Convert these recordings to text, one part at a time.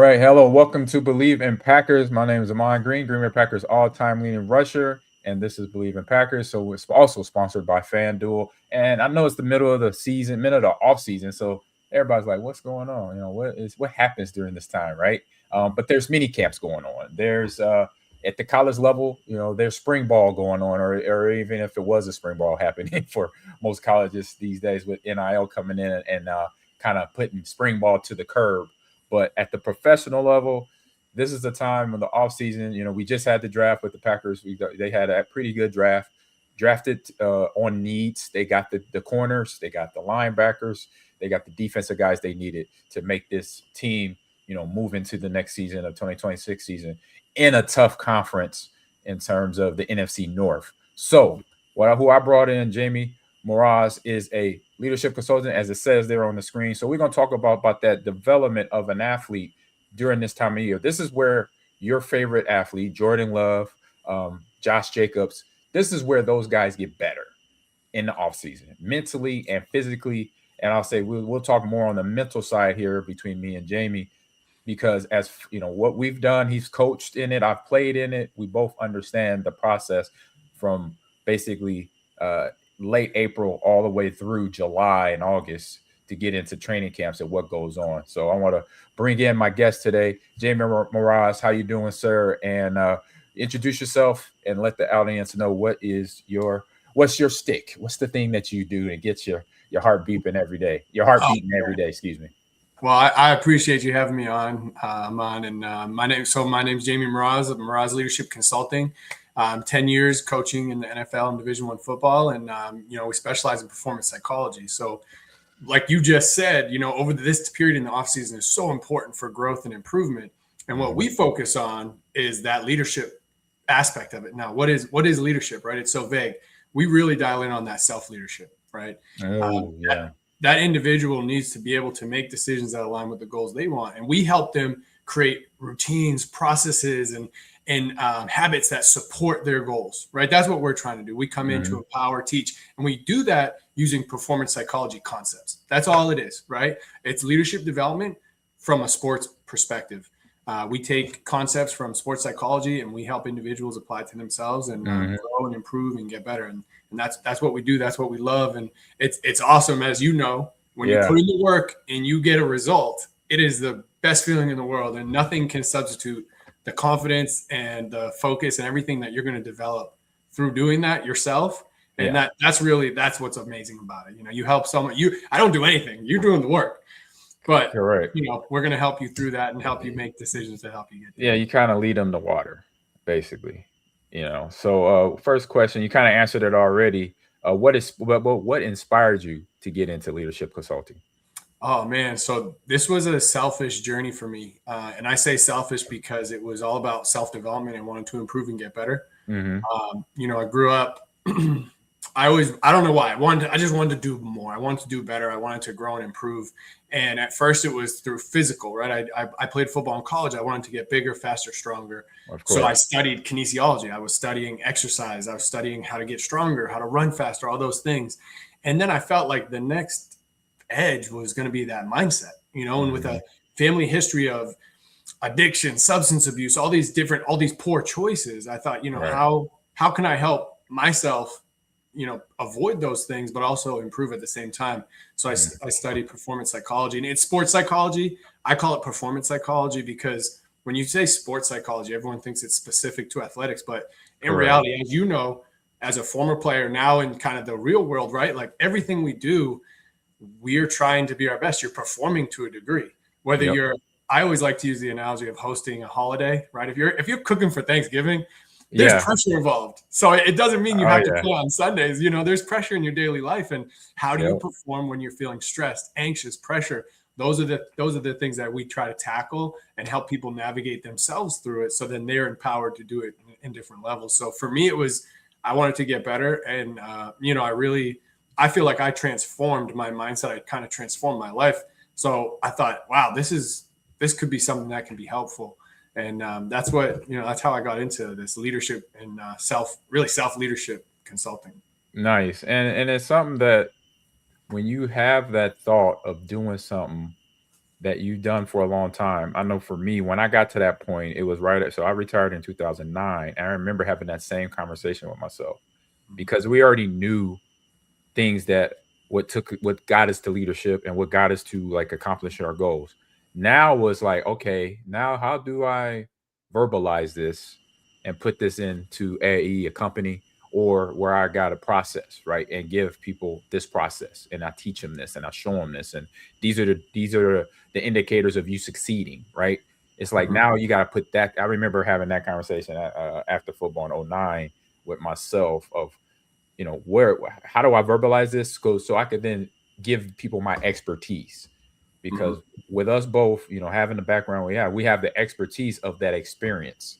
right, hello, welcome to Believe in Packers. My name is Ahman Green, Green Bay Packers all-time leading rusher, and this is Believe in Packers. So it's also sponsored by FanDuel. And I know it's the middle of the season, middle of the off season, so everybody's like, "What's going on? What happens during this time, right?" But there's mini camps going on. There's at the college level, there's spring ball going on, or even if it was a spring ball happening for most colleges these days with NIL coming in and kind of putting spring ball to the curb. But at the professional level, this is the time of the offseason. We just had the draft with the Packers. They had a pretty good draft, drafted on needs. They got the corners, they got the linebackers, they got the defensive guys they needed to make this team, move into the next season of 2026 season in a tough conference in terms of the NFC North. So, who I brought in, Jamey Mroz, is a leadership consultant, as it says there on the screen. So we're going to talk about that development of an athlete during this time of year. This is where your favorite athlete, Jordan Love, Josh Jacobs, this is where those guys get better in the offseason, mentally and physically. And I'll say we'll talk more on the mental side here between me and Jamey, because as you know, what we've done, he's coached in it, I've played in it. We both understand the process from basically late April all the way through July and August to get into training camps and what goes on. So I want to bring in my guest today, Jamey Mroz. How you doing, sir? And introduce yourself and let the audience know what's your stick? What's the thing that you do and gets your heart beeping every day? Your heart beating every day, excuse me. Well, I appreciate you having me on, Ahman. And my name's Jamey Mroz of Mroz Leadership Consulting. 10 years coaching in the NFL and Division I football, and we specialize in performance psychology. So, like you just said, over this period in the offseason is so important for growth and improvement. And what we focus on is that leadership aspect of it. Now, what is leadership, right? It's so vague. We really dial in on that self-leadership, right? That individual needs to be able to make decisions that align with the goals they want. And we help them create routines, processes, and habits that support their goals, right? That's what we're trying to do. We come in to empower, teach, and we do that using performance psychology concepts. That's all it is, right? It's leadership development from a sports perspective. We take concepts from sports psychology and we help individuals apply it to themselves and grow and improve and get better. And that's what we do. That's what we love. And it's awesome, as you know, when you put in the work and you get a result, it is the best feeling in the world, and nothing can substitute the confidence and the focus and everything that you're going to develop through doing that yourself. And that's what's amazing about it. You help someone. I don't do anything. You're doing the work. But we're going to help you through that and help you make decisions to help you get there. Yeah, you kind of lead them to water, basically. So first question, you kind of answered it already. What inspired you to get into leadership consulting? Oh man, so this was a selfish journey for me, and I say selfish because it was all about self-development and wanting to improve and get better. I grew up. I don't know why. I just wanted to do more. I wanted to do better. I wanted to grow and improve. And at first it was through physical, right? I played football in college. I wanted to get bigger, faster, stronger. So I studied kinesiology. I was studying exercise. I was studying how to get stronger, how to run faster, all those things. And then I felt like the next edge was going to be that mindset, and with a family history of addiction, substance abuse, all these poor choices, I thought, how can I help myself avoid those things, but also improve at the same time. So I studied performance psychology, and it's sports psychology. I call it performance psychology because when you say sports psychology, everyone thinks it's specific to athletics, but in reality, as you know, as a former player now in kind of the real world, right? Like everything we do, we're trying to be our best. You're performing to a degree, whether I always like to use the analogy of hosting a holiday, right? If you're cooking for Thanksgiving, there's pressure involved. So it doesn't mean you have to play on Sundays. There's pressure in your daily life. And how do you perform when you're feeling stressed, anxious, pressure? Those are the things that we try to tackle and help people navigate themselves through it. So then they're empowered to do it in different levels. So for me, it was, I wanted to get better. And, I feel like I transformed my mindset. I kind of transformed my life. So I thought, wow, this could be something that can be helpful. And that's how I got into this leadership and self leadership consulting. Nice. And it's something that when you have that thought of doing something that you've done for a long time. I know for me, when I got to that point, it was so I retired in 2009. And I remember having that same conversation with myself because we already knew things that what got us to leadership and what got us to like accomplishing our goals. Now was like, okay, now how do I verbalize this and put this into a company or where I got a process, right? And give people this process and I teach them this and I show them this. And these are the indicators of you succeeding, right? It's like now you got to put that. I remember having that conversation after football in '09 with myself of, how do I verbalize this so I could then give people my expertise, because with us both, having the background we have the expertise of that experience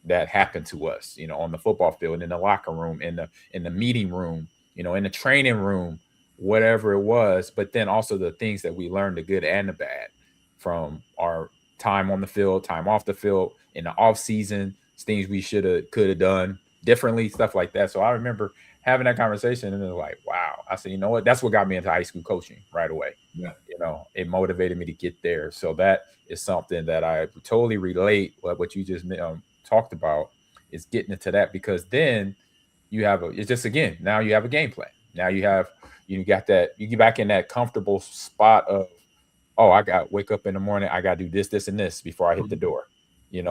that happened to us, on the football field, in the locker room, in the meeting room, in the training room, whatever it was, but then also the things that we learned, the good and the bad, from our time on the field, time off the field, in the off season, things we could have done differently, stuff like that. So I remember having that conversation and then like, wow, I said, you know what, that's what got me into high school coaching right away. Yeah. It motivated me to get there. So that is something that I totally relate what you just talked about, is getting into that, because then you have it's just, again, now you have a game plan. Now you got that, you get back in that comfortable spot of, oh, I got wake up in the morning, I got to do this, this, and this before I hit the door.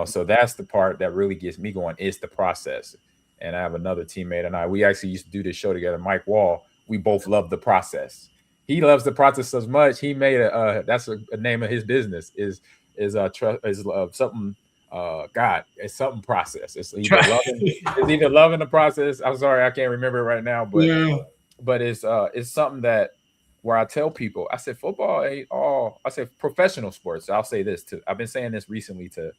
So that's the part that really gets me going, is the process. And I have another teammate and we actually used to do this show together, Mike Wall. We both love the process. He loves the process so much. He made that's a name of his business is something. God, it's something process. It's either loving the process. I'm sorry, I can't remember it right now, but it's something that where I tell people, I said football ain't all. I said professional sports. I'll say this too. I've been saying this recently to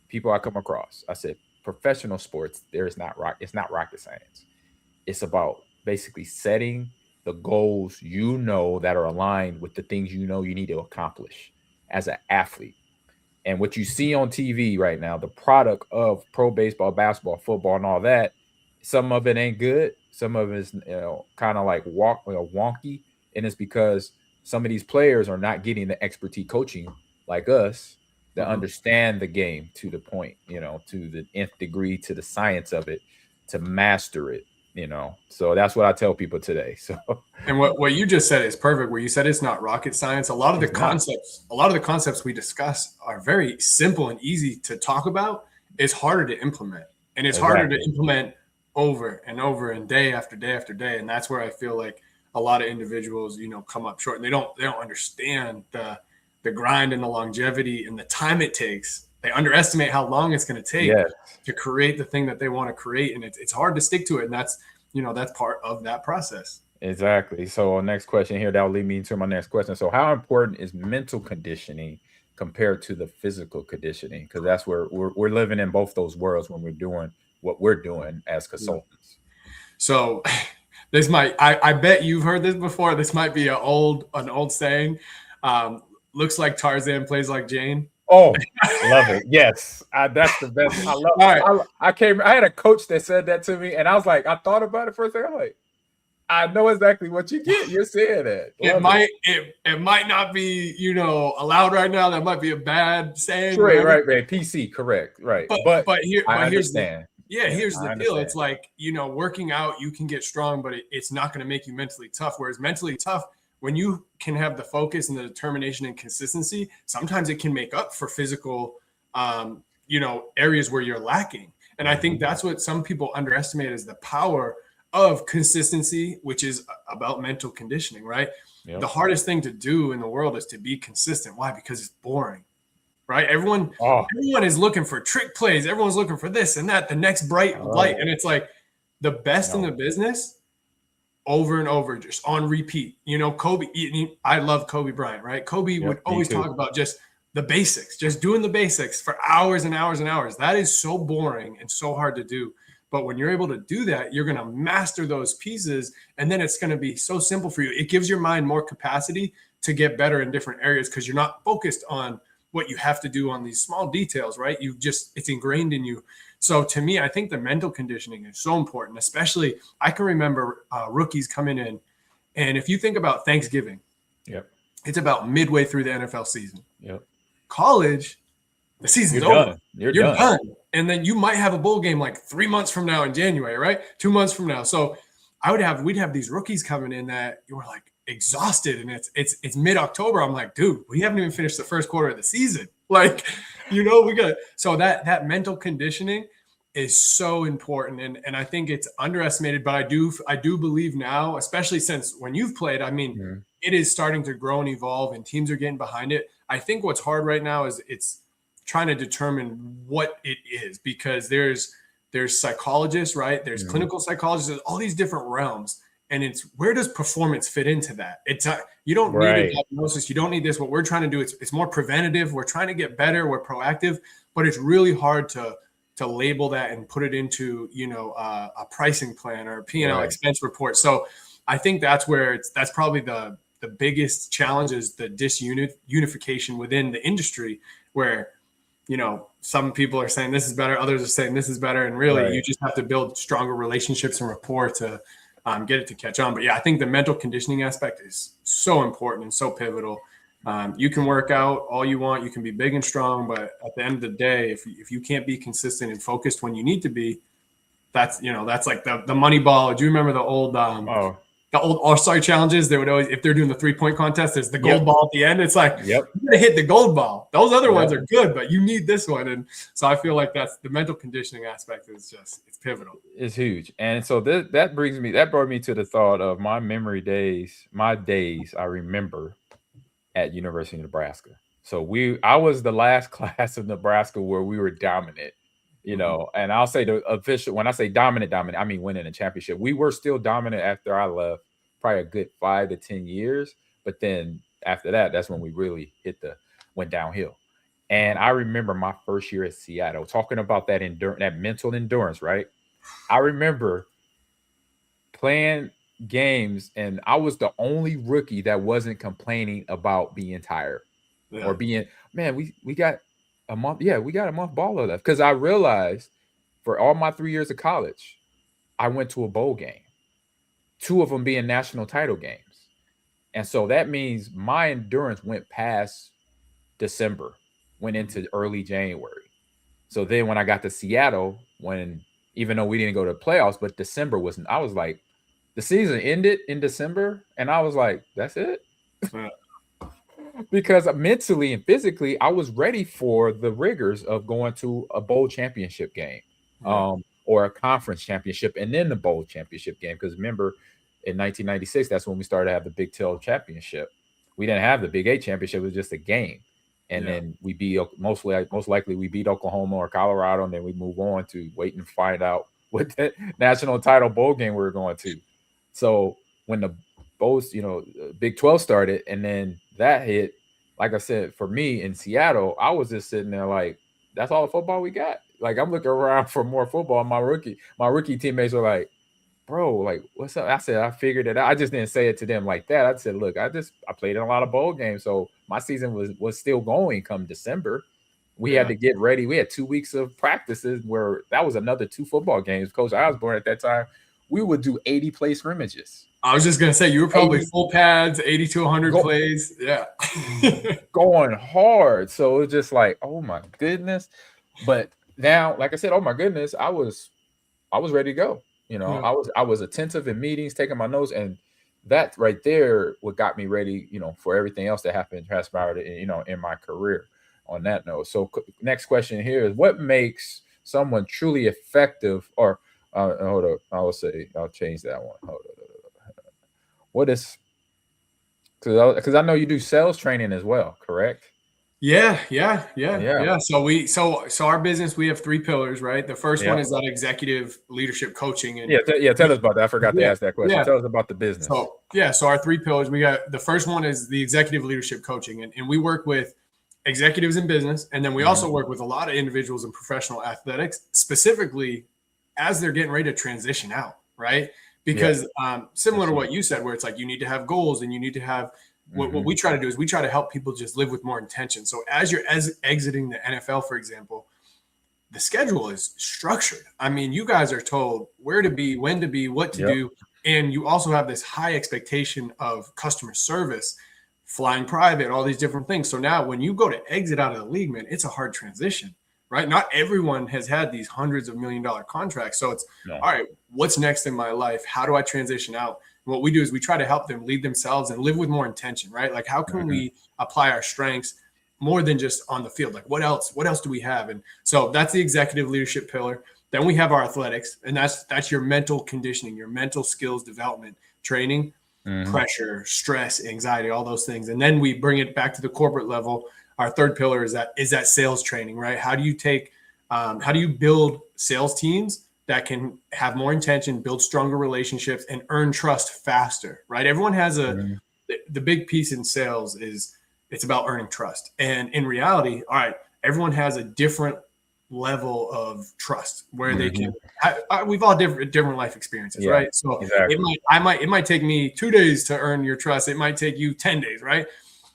people I come across. I said professional sports, it's not rocket science. It's about basically setting the goals that are aligned with the things you need to accomplish as an athlete. And what you see on TV right now, the product of pro baseball, basketball, football, and all that, some of it ain't good. Some of it is kind of like wonky, and it's because some of these players are not getting the expertise coaching like us that understand the game to the point, to the nth degree, to the science of it, to master it. So that's what I tell people today. So, and what you just said is perfect. Where you said it's not rocket science. A lot of the concepts we discuss are very simple and easy to talk about. It's harder to implement, and it's harder to implement over and over and day after day after day. And that's where I feel like a lot of individuals, come up short, and they don't understand the grind and the longevity and the time it takes. They underestimate how long it's going to take to create the thing that they want to create. And it's hard to stick to it. And that's part of that process. Exactly. So next question here, that will lead me into my next question. So how important is mental conditioning compared to the physical conditioning? Because that's where we're living in both those worlds when we're doing what we're doing as consultants. So this I bet you've heard this before. This might be an old saying. Looks like Tarzan, plays like Jane. Oh, love it. Yes. That's the best. I love it. I had a coach that said that to me, and I was like, I thought about it for a second. I'm like, I know exactly what you get. You're saying that. It might not be, allowed right now. That might be a bad saying. Right, man. PC, correct. Right. But here's the deal. It's like, working out, you can get strong, but it's not going to make you mentally tough. Whereas mentally tough, when you can have the focus and the determination and consistency, sometimes it can make up for physical, areas where you're lacking. And I think that's what some people underestimate, is the power of consistency, which is about mental conditioning, right? Yep. The hardest thing to do in the world is to be consistent. Why? Because it's boring, right? Everyone is looking for trick plays. Everyone's looking for this and that, the next bright light. And it's like the best in the business, over and over, just on repeat. Kobe, I love Kobe Bryant, right? Kobe would always talk about just the basics, just doing the basics for hours and hours and hours. That is so boring and so hard to do. But when you're able to do that, you're going to master those pieces, and then it's going to be so simple for you. It gives your mind more capacity to get better in different areas because you're not focused on what you have to do on these small details, right? It's ingrained in you. So to me, I think the mental conditioning is so important, especially I can remember rookies coming in. And if you think about Thanksgiving, it's about midway through the NFL season. Yep. College, the season's You're over. done. You're done. And then you might have a bowl game like 3 months from now in January, right? 2 months from now. So we'd have these rookies coming in that you were like exhausted, and it's mid-October. I'm like, dude, we haven't even finished the first quarter of the season. Like, so that mental conditioning is so important. And I think it's underestimated, but I do believe now, especially since when you've played, I mean, it is starting to grow and evolve and teams are getting behind it. I think what's hard right now is it's trying to determine what it is, because there's psychologists, right? There's clinical psychologists, there's all these different realms. And it's, where does performance fit into that? It's you don't need a diagnosis. You don't need this. What we're trying to do, it's more preventative. We're trying to get better. We're proactive, but it's really hard to label that and put it into, a pricing plan or a P&L expense report. So I think that's where that's probably the biggest challenge, is the unification within the industry, where, some people are saying this is better, others are saying this is better. And really, you just have to build stronger relationships and rapport to get it to catch on. But yeah, I think the mental conditioning aspect is so important and so pivotal. You can work out all you want, you can be big and strong, but at the end of the day, if you can't be consistent and focused when you need to be, that's like the money ball. Do you remember the old All-Star challenges? They would always, if they're doing the 3-point contest, there's the gold ball at the end. It's like, you gotta hit the gold ball. Those other ones are good, but you need this one. And so I feel like that's the mental conditioning aspect is just, it's pivotal. It's huge. And so that brought me to the thought of my days I remember at University of Nebraska. So I was the last class of Nebraska where we were dominant, and I'll say the official, when I say dominant, I mean winning a championship. We were still dominant after I left, probably a good 5 to 10 years. But then after that, that's when we really went downhill. And I remember my first year at Seattle, talking about that mental endurance, right? I remember playing games, and I was the only rookie that wasn't complaining about being tired or being, man, we got a month. Yeah, we got a month baller left. Because I realized for all my 3 years of college, I went to a bowl game, 2 of them being national title games. And so that means my endurance went past December, went into early January. So then when I got to Seattle, even though we didn't go to the playoffs, but December I was like, the season ended in December, and I was like, that's it. Because mentally and physically, I was ready for the rigors of going to a bowl championship game, or a conference championship, and then the bowl championship game. Because remember, in 1996, that's when we started to have the Big 12 championship. We didn't have the Big 8 championship; it was just a game. And then we beat, most likely we beat Oklahoma or Colorado, and then we move on to wait and find out what the national title bowl game we were going to. So when the bowls, Big 12 started, and then that hit, like I said, for me in Seattle, I was just sitting there like, that's all the football we got. Like, I'm looking around for more football. And my rookie teammates were like, bro, like, what's up? I said, I figured it out. I just didn't say it to them like that. I said, look, I played in a lot of bowl games, so my season was still going come December. We had to get ready. We had 2 weeks of practices where that was another 2 football games. Coach Osborne at that time, we would do 80 play scrimmages. I was just going to say, you were probably full pads, 80 to 100 plays. Yeah. Going hard. So it's just like, oh my goodness. But now, like I said, oh my goodness, I was ready to go. I was attentive in meetings, taking my notes, and that right there what got me ready, for everything else that happened, transpired, in my career on that note. So next question here is, what makes someone truly effective, or hold up, I'll change that one. Hold up. What is, because I know you do sales training as well, correct? Yeah. So our business, we have 3 pillars, right? The first one is that executive leadership coaching. And tell us about that. I forgot to ask that question. Tell us about the business. So our 3 pillars, we got, the first one is the executive leadership coaching. And we work with executives in business. And then we also work with a lot of individuals in professional athletics, specifically as they're getting ready to transition out, right? Because similar to what you said, where it's like, you need to have goals and you need to have, what we try to do is we try to help people just live with more intention. So as you're exiting the NFL, for example, the schedule is structured. I mean, you guys are told where to be, when to be, what to do. And you also have this high expectation of customer service flying private, all these different things. So now when you go to exit out of the league, man, it's a hard transition, right? Not everyone has had these hundreds of $1 million contracts. So it's all right, what's next in my life? How do I transition out? And what we do is we try to help them lead themselves and live with more intention, right? Like, how can we apply our strengths more than just on the field? Like, what else do we have? And so that's the executive leadership pillar. Then we have our athletics, and that's your mental conditioning, your mental skills development, training, pressure, stress, anxiety, all those things. And then we bring it back to the corporate level. Our third pillar is that sales training, right? How do you build sales teams that can have more intention, build stronger relationships, and earn trust faster, right? Everyone has the big piece in sales is it's about earning trust. And in reality, all right, everyone has a different level of trust where they can we've all different life experiences, right? So it might take me 2 days to earn your trust. It might take you 10 days, right?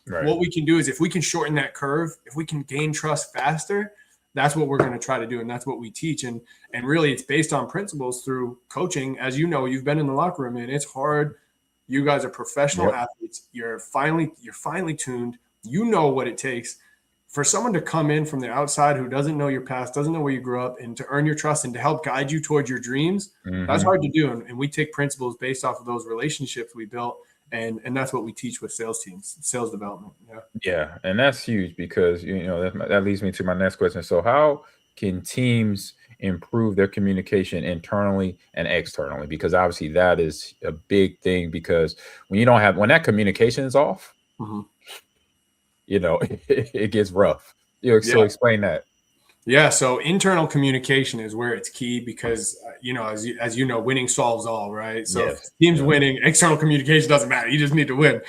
What we can do is, if we can shorten that curve, if we can gain trust faster, that's what we're going to try to do. And that's what we teach. And really it's based on principles through coaching. As you know, you've been in the locker room, and it's hard. You guys are professional athletes. You're finely tuned. You know what it takes for someone to come in from the outside who doesn't know your past, doesn't know where you grew up, and to earn your trust and to help guide you towards your dreams. That's hard to do. And we take principles based off of those relationships we built. And that's what we teach with sales teams, sales development. Yeah. And that's huge, because, that leads me to my next question. So how can teams improve their communication internally and externally? Because obviously that is a big thing, because when that communication is off, it gets rough. So explain that. Yeah. So internal communication is where it's key, because, as you know, winning solves all, right? So if teams winning, external communication doesn't matter. You just need to win.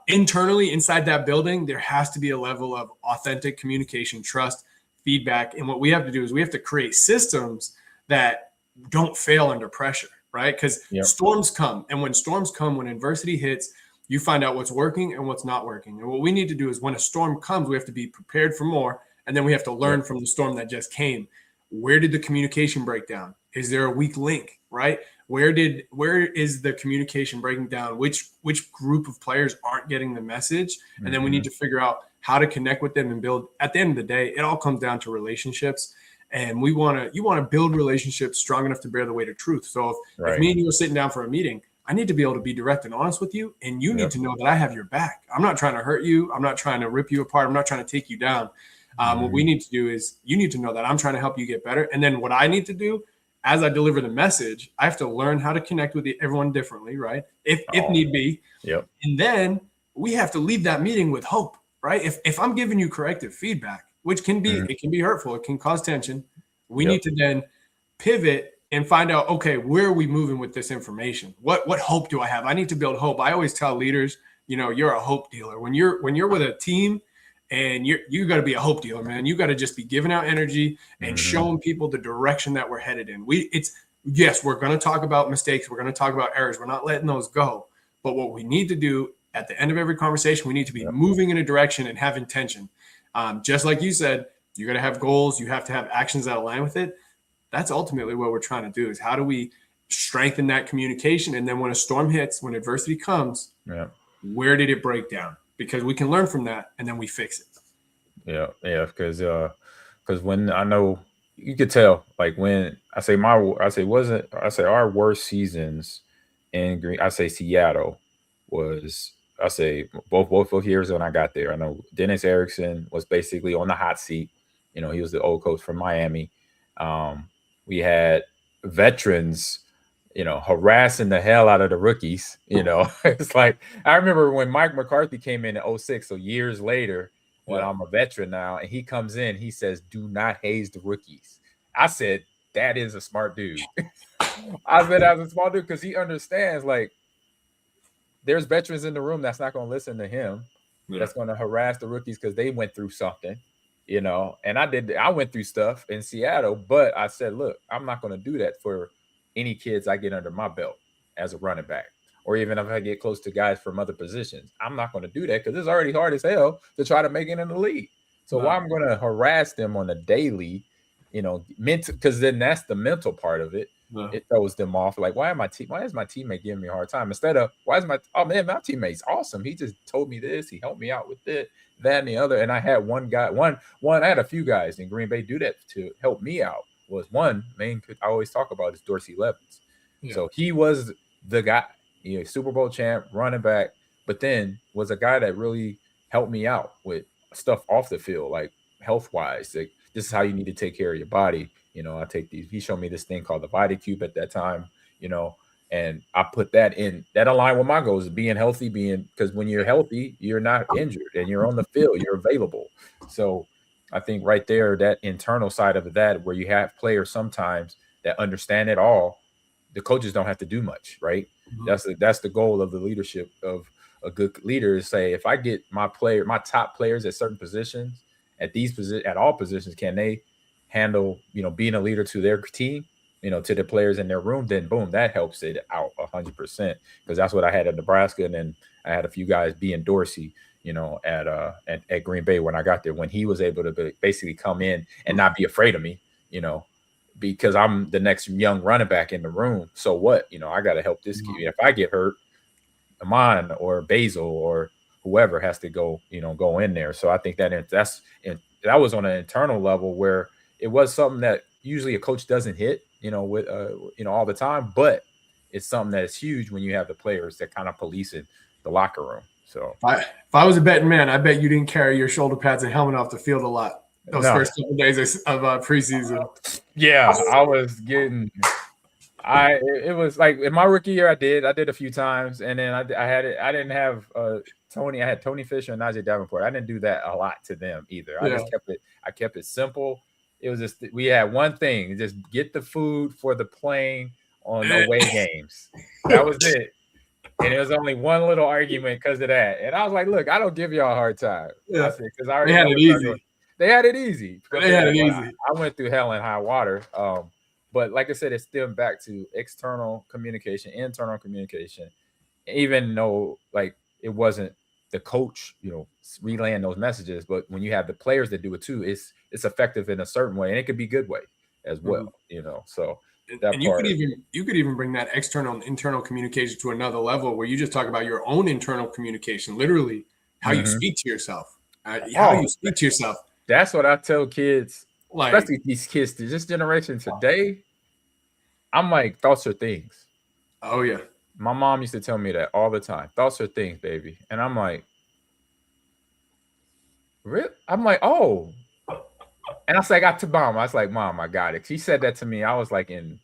Internally, inside that building, there has to be a level of authentic communication, trust, feedback. And what we have to do is we have to create systems that don't fail under pressure, right? Because storms come. And when storms come, when adversity hits, you find out what's working and what's not working. And what we need to do is, when a storm comes, we have to be prepared for more. And then we have to learn from the storm that just came. Where did the communication break down? Is there a weak link, right? Where is the communication breaking down? Which group of players aren't getting the message? And then we need to figure out how to connect with them and build. At the end of the day, it all comes down to relationships. And you want to build relationships strong enough to bear the weight of truth. So if me and you are sitting down for a meeting, I need to be able to be direct and honest with you. And you need to know that I have your back. I'm not trying to hurt you. I'm not trying to rip you apart. I'm not trying to take you down. What we need to do is, you need to know that I'm trying to help you get better. And then what I need to do, as I deliver the message, I have to learn how to connect with everyone differently, right? If need be. And then we have to leave that meeting with hope, right? If I'm giving you corrective feedback, which can be, it can be hurtful, it can cause tension. We need to then pivot and find out, okay, where are we moving with this information? What hope do I have? I need to build hope. I always tell leaders, you're a hope dealer. When you're with a team, and you got to be a hope dealer, man. You got to just be giving out energy and showing people the direction that we're headed in. Yes, we're going to talk about mistakes. We're going to talk about errors. We're not letting those go. But what we need to do at the end of every conversation, we need to be moving in a direction and have intention. Just like you said, you got to have goals. You have to have actions that align with it. That's ultimately what we're trying to do, is how do we strengthen that communication? And then when a storm hits, when adversity comes, where did it break down? Because we can learn from that, and then we fix it. Because when I know, you could tell, like, when our worst seasons in Green, I say Seattle was, both years when I got there. I know Dennis Erickson was basically on the hot seat. He was the old coach from Miami. We had veterans, harassing the hell out of the rookies. It's like, I remember when Mike McCarthy came in 2006, so years later, when I'm a veteran now, and he comes in, he says, "Do not haze the rookies." I said, that is a smart dude. I said, as a smart dude, because he understands, like, there's veterans in the room that's not going to listen to him. That's going to harass the rookies because they went through something. And I went through stuff in Seattle, but I said, look, I'm not going to do that for any kids I get under my belt as a running back, or even if I get close to guys from other positions. I'm not going to do that, because it's already hard as hell to try to make it in the league. So why I'm going to harass them on a daily, mental, because then that's the mental part of it. it throws them off. Like, why is my teammate giving me a hard time? Instead of my teammate's awesome. He just told me this. He helped me out with it, that, and the other. And I had one guy, I had a few guys in Green Bay do that to help me out. Was one main I always talk about is Dorsey Levens. Yeah. So he was the guy, Super Bowl champ, running back, but then was a guy that really helped me out with stuff off the field, like health wise. Like, this is how you need to take care of your body. I take these. He showed me this thing called the VitaCube at that time, and I put that in. That aligned with my goals of being healthy, because when you're healthy, you're not injured and you're on the field, you're available. So I think right there, that internal side of that, where you have players sometimes that understand it all, the coaches don't have to do much, right? Mm-hmm. That's the goal of the leadership of a good leader, is say, if I get my top players at certain positions, at all positions, can they handle, being a leader to their team, to the players in their room, then boom, that helps it out 100%. Because that's what I had at Nebraska, and then I had a few guys being Dorsey, at Green Bay when I got there, when he was able to basically come in and not be afraid of me, because I'm the next young running back in the room. So what, I got to help this kid. If I get hurt, Ahman or Basil or whoever has to go in there. So I think that was on an internal level, where it was something that usually a coach doesn't hit, with all the time, but it's something that is huge when you have the players that kind of policing the locker room. So if I was a betting man, I bet you didn't carry your shoulder pads and helmet off the field a lot those first couple days of preseason. Yeah, I was getting. It was like in my rookie year, I did a few times, and then I didn't have Tony. I had Tony Fisher and Najee Davenport. I didn't do that a lot to them either. I just kept it simple. It was just, we had one thing: just get the food for the plane on away games. That was it. And it was only one little argument because of that. And I was like, look, I don't give y'all a hard time. Yeah. Because I already had it easy. They had it easy. I went through hell and high water. But like I said, it stemmed back to external communication, internal communication. Even though, like, it wasn't the coach, relaying those messages, but when you have the players that do it too, it's effective in a certain way, and it could be good way as well. So. And you could even bring that external and internal communication to another level, where you just talk about your own internal communication, literally how you speak to yourself, how you speak to yourself. That's what I tell kids, especially these kids, this generation today. I'm like, thoughts are things. Oh yeah. My mom used to tell me that all the time. Thoughts are things, baby. And I'm like, really? I'm like, oh. And I got to Mom. I was like, Mom, I got it. She said that to me. I was like I'm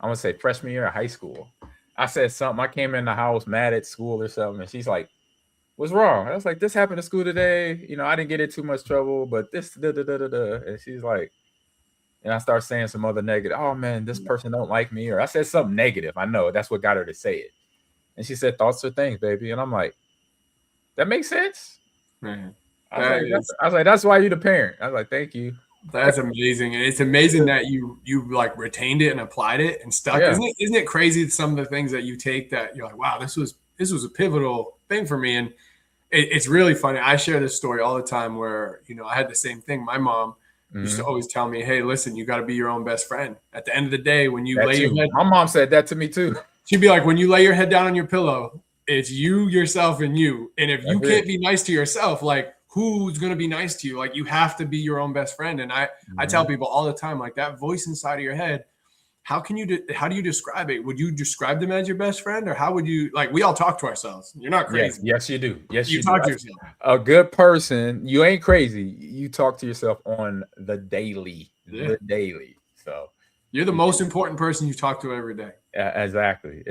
going to say freshman year of high school. I said something. I came in the house mad at school or something. And she's like, what's wrong? I was like, this happened to school today. I didn't get in too much trouble, but this, And she's like, and I start saying some other negative. Oh, man, this person don't like me. Or I said something negative. I know. That's what got her to say it. And she said, thoughts are things, baby. And I'm like, that makes sense? Man. I was like, that's why you're the parent. I was like, thank you. That's amazing. And it's amazing that you like retained it and applied it and stuck. Yeah. Isn't it crazy some of the things that you take that you're like, wow, this was a pivotal thing for me. And it's really funny. I share this story all the time where, I had the same thing. My mom used to always tell me, hey, listen, you got to be your own best friend. At the end of the day, when you lay your head. My mom said that to me too. She'd be like, when you lay your head down on your pillow, it's you, yourself, and you. And if you can't be nice to yourself, like, who's going to be nice to you? Like, you have to be your own best friend. And I tell people all the time, like, that voice inside of your head, how do you describe it? Would you describe them as your best friend, or how would you, like, we all talk to ourselves. You're not crazy. Yes, you do. Yes, you talk do. To yourself. A good person, you ain't crazy. You talk to yourself on the daily, So you're the most important person you talk to every day. Exactly.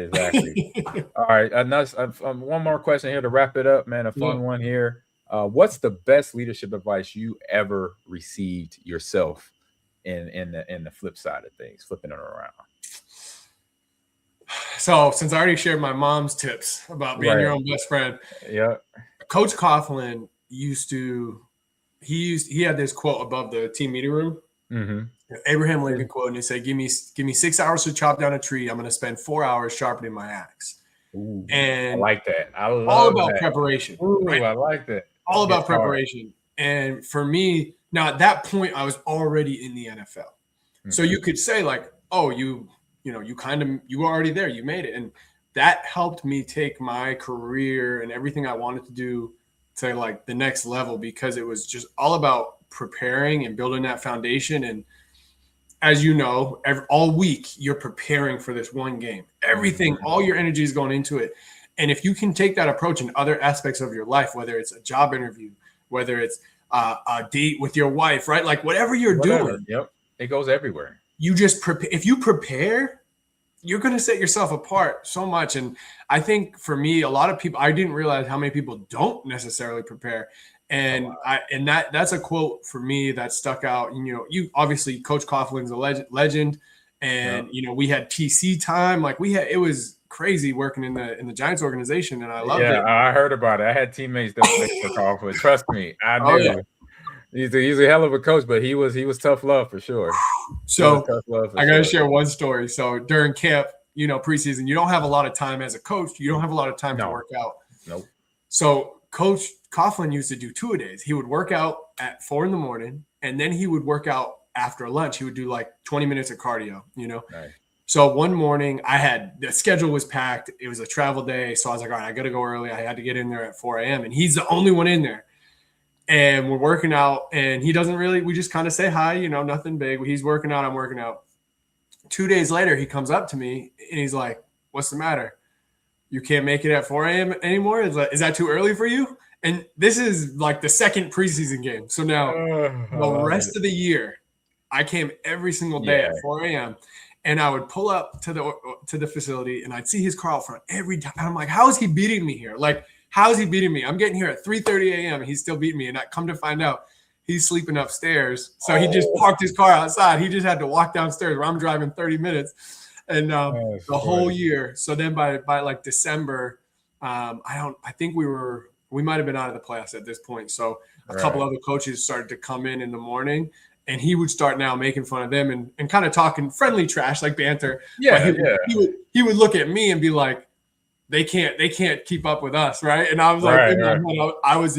All right. One more question here to wrap it up, man. A fun one here. What's the best leadership advice you ever received yourself in the flip side of things, flipping it around? So since I already shared my mom's tips about being your own best friend, Coach Coughlin he had this quote above the team meeting room, Abraham Lincoln quote, and he said, give me 6 hours to chop down a tree. I'm going to spend 4 hours sharpening my axe. Ooh, and I like that. I love all about preparation. Ooh, right? I like that. All about preparation. And for me, now at that point, I was already in the NFL. So you could say, like, oh, you you were already there, you made it. And that helped me take my career and everything I wanted to do to like the next level, because it was just all about preparing and building that foundation. And as you know, all week you're preparing for this one game. Everything, all your energy is going into it. And if you can take that approach in other aspects of your life, whether it's a job interview, whether it's a date with your wife, right? Like whatever you're doing. Yep. It goes everywhere. You just prepare. If you prepare, you're going to set yourself apart so much. And I think for me, a lot of people, I didn't realize how many people don't necessarily prepare. And that's a quote for me that stuck out. You obviously, Coach Coughlin's a legend, and we had TC time. Like it was crazy working in the Giants organization, and I loved it. Yeah, I heard about it. I had teammates that played for Coughlin. Trust me, I knew. Oh, yeah. He's a hell of a coach, but he was tough love for sure. So I got to share one story. So during camp, preseason, you don't have a lot of time as a coach. You don't have a lot of time to work out. Nope. So Coach Coughlin used to do 2-a-days. He would work out at 4 a.m, and then he would work out after lunch. He would do like 20 minutes of cardio, Nice. So one morning the schedule was packed. It was a travel day. So I was like, all right, I got to go early. I had to get in there at 4 a.m. And he's the only one in there. And we're working out, and he doesn't really, we just kind of say hi, nothing big. He's working out, I'm working out. 2 days later, he comes up to me and he's like, what's the matter? You can't make it at 4 a.m. anymore? Is that too early for you? And this is like the second preseason game. So now the rest of the year, I came every single day at 4 a.m. and I would pull up to the facility, and I'd see his car out front every time. I'm like, how is he beating me here? Like, how is he beating me? I'm getting here at 3:30 a.m. and he's still beating me. And I come to find out he's sleeping upstairs. So he just parked his car outside. He just had to walk downstairs where I'm driving 30 minutes. And the whole year. So then by like December, I think we might have been out of the playoffs at this point. So a couple other coaches started to come in the morning, and he would start now making fun of them and kind of talking friendly trash, like banter. Yeah, he would look at me and be like, they can't keep up with us, right? And I was like, I was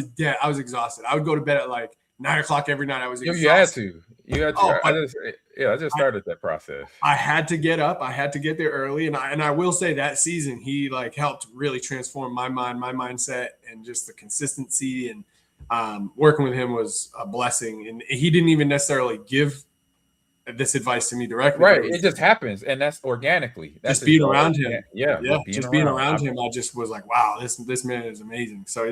exhausted. I would go to bed at like 9 o'clock every night. I was exhausted. You had to. I just started that process. I had to get up. I had to get there early, and I will say that season he like helped really transform my mind, my mindset, and just the consistency. And working with him was a blessing. And he didn't even necessarily give this advice to me directly. Right. It just happens, and that's organically. That's just being around him. Yeah. Being around him, I just was like, wow, this man is amazing. So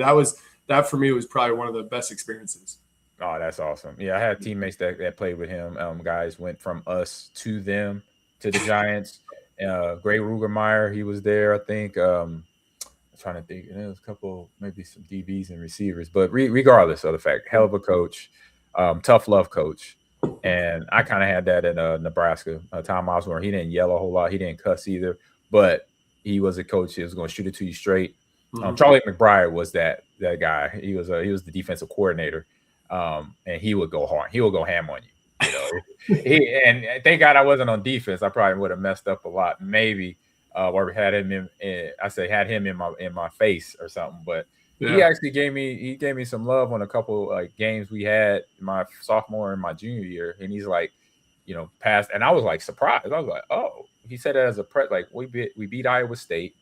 that for me was probably one of the best experiences. Oh, that's awesome. Yeah, I had teammates that played with him. Guys went from us to them to the Giants. Gray Rugermeyer, he was there, I think. I'm trying to think. There was a couple, maybe some DBs and receivers. But regardless of the fact, hell of a coach, tough love coach. And I kind of had that in Nebraska. Tom Osborne, he didn't yell a whole lot. He didn't cuss either. But he was a coach. He was going to shoot it to you straight. Charlie McBride was that guy. He was the defensive coordinator. And he would go hard. He would go ham on you. And thank God I wasn't on defense. I probably would have messed up a lot. Maybe or had him in my face or something. But he actually gave me some love on a couple like games we had my sophomore and my junior year. And he's like, passed. And I was like surprised. I was like, oh, he said it as a like we beat Iowa State.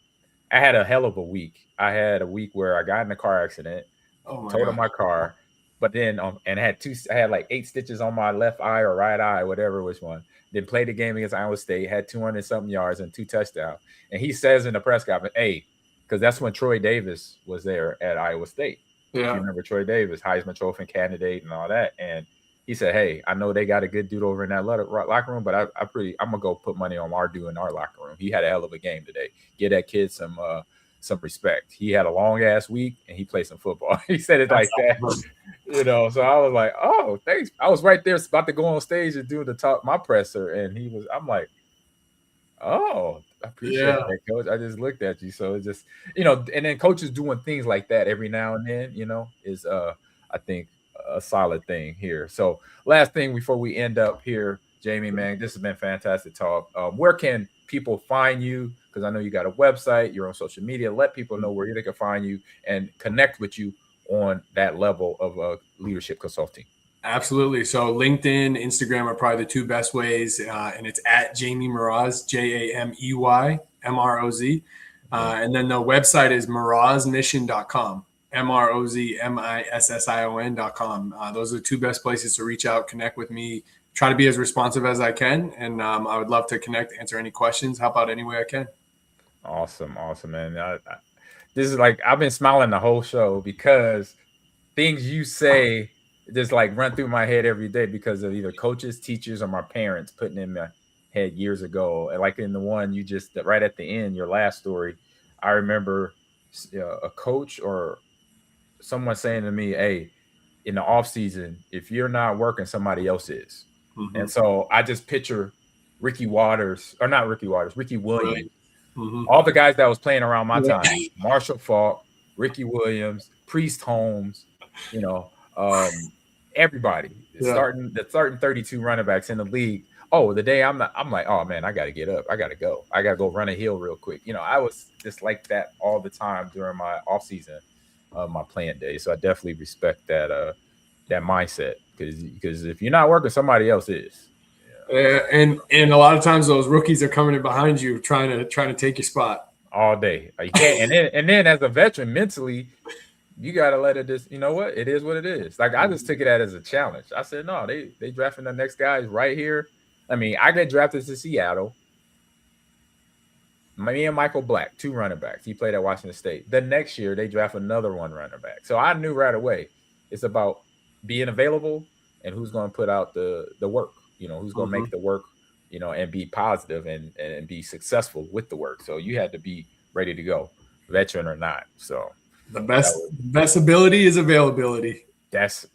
I had a hell of a week. I had a week where I got in a car accident, totaled my car. But then, and I had like 8 stitches on my left eye or right eye, whatever which one. Then played the game against Iowa State, had 200 something yards and 2 touchdowns. And he says in the press conference, hey, because that's when Troy Davis was there at Iowa State. Yeah. You remember Troy Davis, Heisman Trophy candidate and all that. And he said, hey, I know they got a good dude over in that locker room, but I'm gonna go put money on our dude in our locker room. He had a hell of a game today. Give that kid some respect. He had a long ass week and he played some football. He said it like that. So I was like, oh, thanks. I was right there about to go on stage and do my presser. And I'm like, oh, I appreciate that, coach. I just looked at you. So it's just, and then coaches doing things like that every now and then, is I think a solid thing here. So last thing before we end up here, Jamey, man, this has been fantastic talk. Where can people find you? Because I know you got a website, you're on social media. Let people know where they can find you and connect with you on that level of leadership consulting. Absolutely. So LinkedIn, Instagram are probably the two best ways, and it's at Jamey Mroz, JameyMroz. And then the website is morozmission.com, MROZMISSION.com. Those are the two best places to reach out, connect with me, try to be as responsive as I can. And I would love to connect, answer any questions, help out any way I can. Awesome, man. This is like, I've been smiling the whole show because things you say just like run through my head every day because of either coaches, teachers, or my parents putting in my head years ago. And like in the one you just right at the end, your last story, I remember a coach or someone saying to me, "Hey, in the off season, if you're not working, somebody else is." Mm-hmm. And so I just picture Ricky Williams, Right. Mm-hmm. all the guys that was playing around my time, Marshall Faulk, Ricky Williams, Priest Holmes, you know, everybody starting 32 running backs in the league. Oh, the day I'm like, oh man, I got to get up. I got to go. I got to go run a hill real quick. I was just like that all the time during my off season, my playing days. So I definitely respect that mindset because if you're not working, somebody else is. And a lot of times those rookies are coming in behind you trying to take your spot all day. You can't. And then as a veteran, mentally, you gotta let it just. You know what? It is what it is. Like I just took it as a challenge. I said, no, they drafting the next guys right here. I mean, I get drafted to Seattle. Me and Michael Black, 2 running backs. He played at Washington State. The next year, they draft another 1 running back. So I knew right away it's about being available and who's going to put out the work. Who's going to make the work, and be positive and be successful with the work. So you had to be ready to go, veteran or not. So the best ability is availability. That's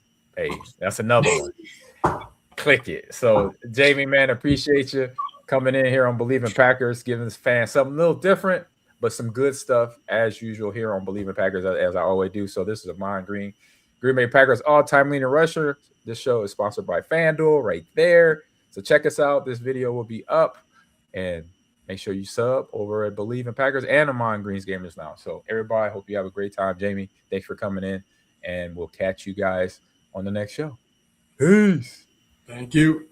another one. Click it. So Jamey, man, appreciate you coming in here on Believe in Packers, giving us fans something a little different, but some good stuff as usual here on Believe in Packers, as I always do. So this is Ahman Green, Green Bay Packers all-time leading rusher. This show is sponsored by FanDuel right there. So check us out. This video will be up, and make sure you sub over at Believe in Packers and Ahman Green's Gamers Now. So everybody, hope you have a great time. Jamey, thanks for coming in, and we'll catch you guys on the next show. Peace. Thank you.